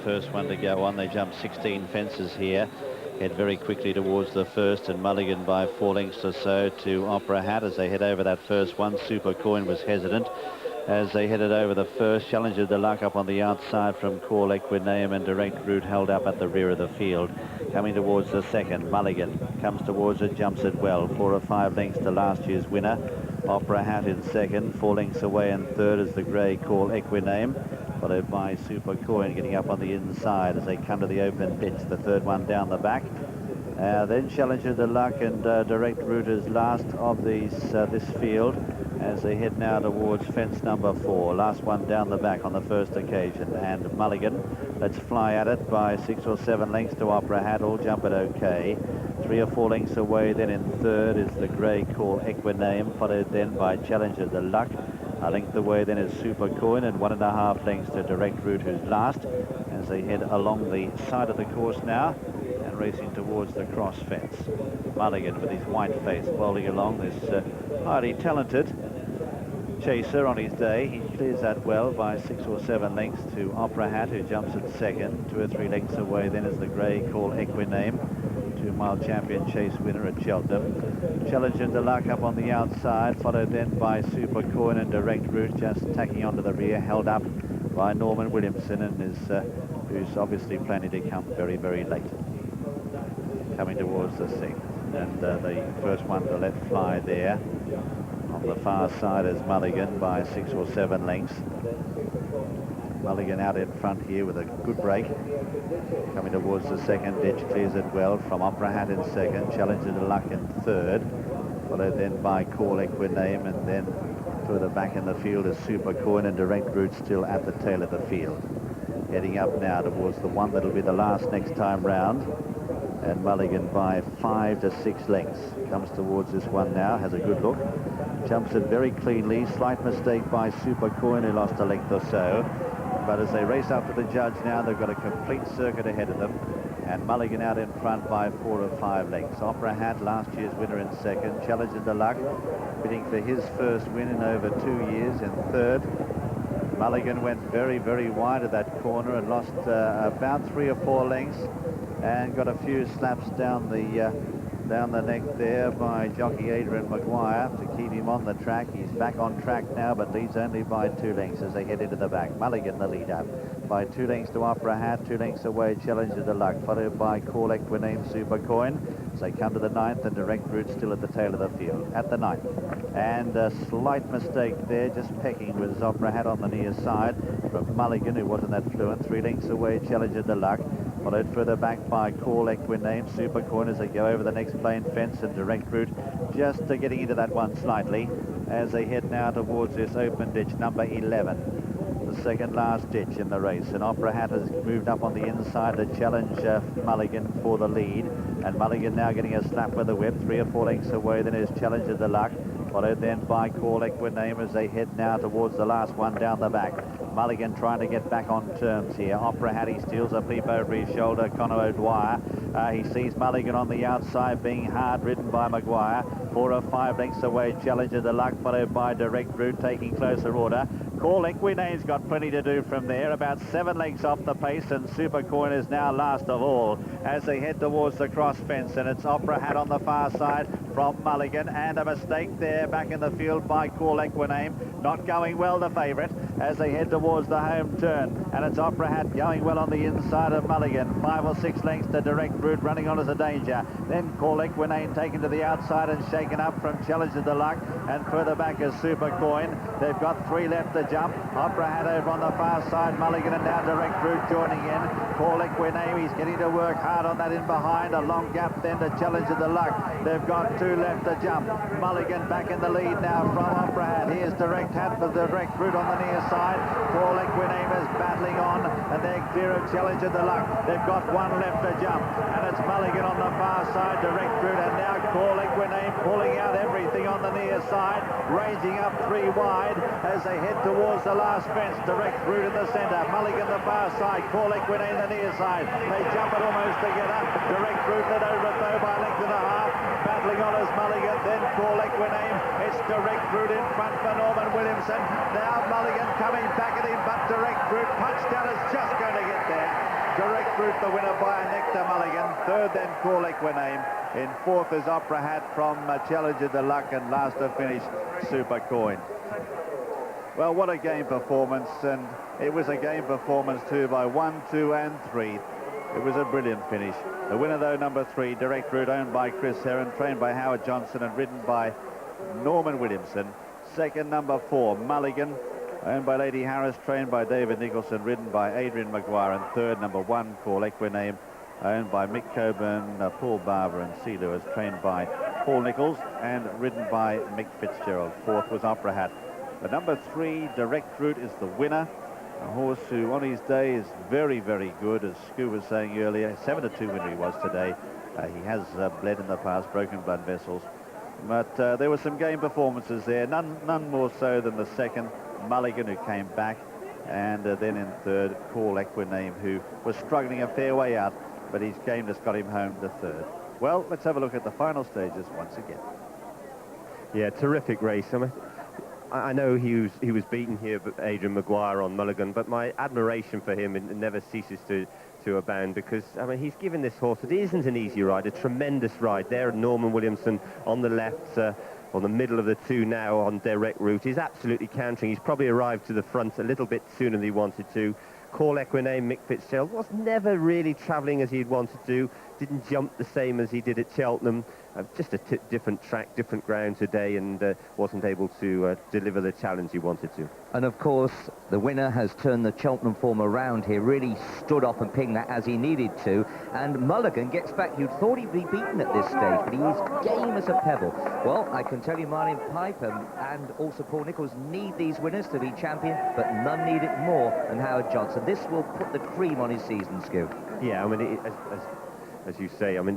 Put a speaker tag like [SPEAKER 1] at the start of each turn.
[SPEAKER 1] first one to go on. They jump 16 fences here. Head very quickly towards the first, and Mulligan by 4 lengths or so to Opera Hat as they head over that first one. Super Coin was hesitant as they headed over the first. Challenger de Luck up on the outside from Call Equiname, and Direct Route held up at the rear of the field. Coming towards the second, Mulligan comes towards it, jumps it well. 4 or 5 lengths to last year's winner. Opera Hat in second, 4 lengths away in third is the grey Call Equiname, followed by Super Coin getting up on the inside as they come to the open ditch. The third one down the back. Then Challenger de Luck and Direct Route is last of these this field as they head now towards fence number 4. Last one down the back on the first occasion. And Mulligan, let's fly at it by 6 or 7 lengths to Opera Hat. All jump it okay. 3 or 4 lengths away then in third is the grey Call Equiname, followed then by Challenger de Luck. A length away then is Super Coin, and 1.5 lengths to Direct Route, who's last, as they head along the side of the course now and racing towards the cross fence. Mulligan with his white face bowling along, this highly talented chaser on his day. He clears that well by 6 or 7 lengths to Opera Hat, who jumps at second. 2 or 3 lengths away then is the grey Call Equiname, 2-mile champion chase winner at Cheltenham. Challenger de Luck up on the outside, followed then by Super Coin, and Direct Route just tacking onto the rear, held up by Norman Williamson, and who's obviously planning to come very, very late. Coming towards the sixth, and the first one to let fly there. On the far side is Mulligan by 6 or 7 lengths. Mulligan out in front here with a good break. Coming towards the second ditch, clears it well from Opera Hat in second, Challenger de Luck in third, followed then by Call Equiname, and then further back in the field is Super Coin, and Direct Route still at the tail of the field. Heading up now towards the one that'll be the last next time round, and Mulligan by 5 to 6 lengths. Comes towards this one now, has a good look, jumps it very cleanly. Slight mistake by Super Coin, who lost a length or so. But as they race up to the judge now, they've got a complete circuit ahead of them. And Mulligan out in front by 4 or 5 lengths. Opera Hat, last year's winner, in second. Challenger de Luck, bidding for his first win in over 2 years, in third. Mulligan went very, very wide of that corner and lost about 3 or 4 lengths, and got a few slaps down the neck there by jockey Adrian Maguire to keep him on the track. He's back on track now, but leads only by 2 lengths as they head into the back. Mulligan the lead up by 2 lengths to Opera Hat, 2 lengths away Challenger de Luck, followed by Call Equiname, Super Coin. As they come to the 9th, and Direct Route still at the tail of the field at the 9th. And a slight mistake there, just pecking with Opera Hat on the near side from Mulligan, who wasn't that fluent. 3 lengths away Challenger de Luck, followed further back by Call Equiname, Super Coin as they go over the next plain fence, and Direct Route just getting into that one slightly as they head now towards this open ditch number 11. The second last ditch in the race, and Opera Hat has moved up on the inside to challenge Mulligan for the lead, and Mulligan now getting a slap with the whip. 3 or 4 lengths away then is Challenger de Luck, followed then by Call Equiname as they head now towards the last one down the back. Mulligan trying to get back on terms here. Opera Hat, he steals a peep over his shoulder. Conor O'Dwyer, he sees Mulligan on the outside being hard ridden by Maguire. 4 or 5 lengths away Challenger de Luck, followed by Direct Route taking closer order. Call Equiname's got plenty to do from there, about 7 lengths off the pace, and Super Coin is now last of all as they head towards the cross fence, and it's Opera Hat on the far side from Mulligan, and a mistake there back in the field by Call Equiname. Not going well, the favourite, as they head towards the home turn, and it's Opera Hat going well on the inside of Mulligan. 5 or 6 lengths to Direct Route running on as a danger. Then Call Equiname taken to the outside and shaken up from Challenger de Luck, and further back is Super Coin. They've got 3 left to jump. Opera Hat over on the far side, Mulligan, and now Direct Route joining in. Call Equiname, he's getting to work hard on that in behind. A long gap then to Challenger de Luck. They've got 2 left to jump. Mulligan back in the lead now from Opera Hat. Here's Direct Route on the near side. Call Equiname is battling on, and they're clear of Challenger de Luck. They've got 1 left to jump, and it's Mulligan on the far side, Direct Route, and now Call Equiname pulling out everything on the near side, ranging up 3 wide as they head towards the last fence. Direct Route in the centre, Mulligan the far side, Call Equiname the near side. They jump it almost together. Direct Route led over it though by a length and a half. Battling on as Mulligan, then Call Equiname. It's Direct Route in front for Norman Williamson. Now Mulligan coming back at him, but Direct Route, Punchdown is just going to get there. Direct Route, the winner by Nectar Mulligan. Third then Call Equiname. In fourth is Opera Hat from Challenger de Luck, and last to finish Super Coin. Well, what a game performance, and it was a game performance too by 1, 2 and 3. It was a brilliant finish. The winner, though, number 3, Direct Route, owned by Chris Heron, trained by Howard Johnson and ridden by Norman Williamson. Second, number 4, Mulligan, owned by Lady Harris, trained by David Nicholson, ridden by Adrian Maguire. And third, number 1, Call Equiname, owned by Mick Coburn, Paul Barber and C. Lewis, trained by Paul Nichols and ridden by Mick Fitzgerald. Fourth was Opera Hat. The number 3, Direct Route, is the winner. A horse who on his day is very, very good, as Scu was saying earlier. 7-2 winner he was today. He has bled in the past, broken blood vessels. But there were some game performances there, none more so than the second, Mulligan, who came back. And then in third, Call Equiname, who was struggling a fair way out, but his game just got him home to third. Well, let's have a look at the final stages once again.
[SPEAKER 2] Yeah, terrific race. I know he was beaten here, Adrian Maguire on Mulligan, but my admiration for him never ceases to abound, because I mean, he's given this horse, it isn't an easy ride, a tremendous ride. There, Norman Williamson on the left, on the middle of the two now on Direct Route. He's absolutely cantering. He's probably arrived to the front a little bit sooner than he wanted to. Call Equiname, Mick Fitzgerald, was never really travelling as he'd wanted to. Didn't jump the same as he did at Cheltenham. Just a different track, different ground today, and wasn't able to deliver the challenge he wanted to.
[SPEAKER 3] And of course, the winner has turned the Cheltenham form around here, really stood off and pinged that as he needed to. And Mulligan gets back. You'd thought he'd be beaten at this stage, but he is game as a pebble. Well, I can tell you Marlin Pipe and also Paul Nichols need these winners to be champion, but none need it more than Howard Johnson. This will put the cream on his season, Scu.
[SPEAKER 2] Yeah, I mean, as you say, I mean,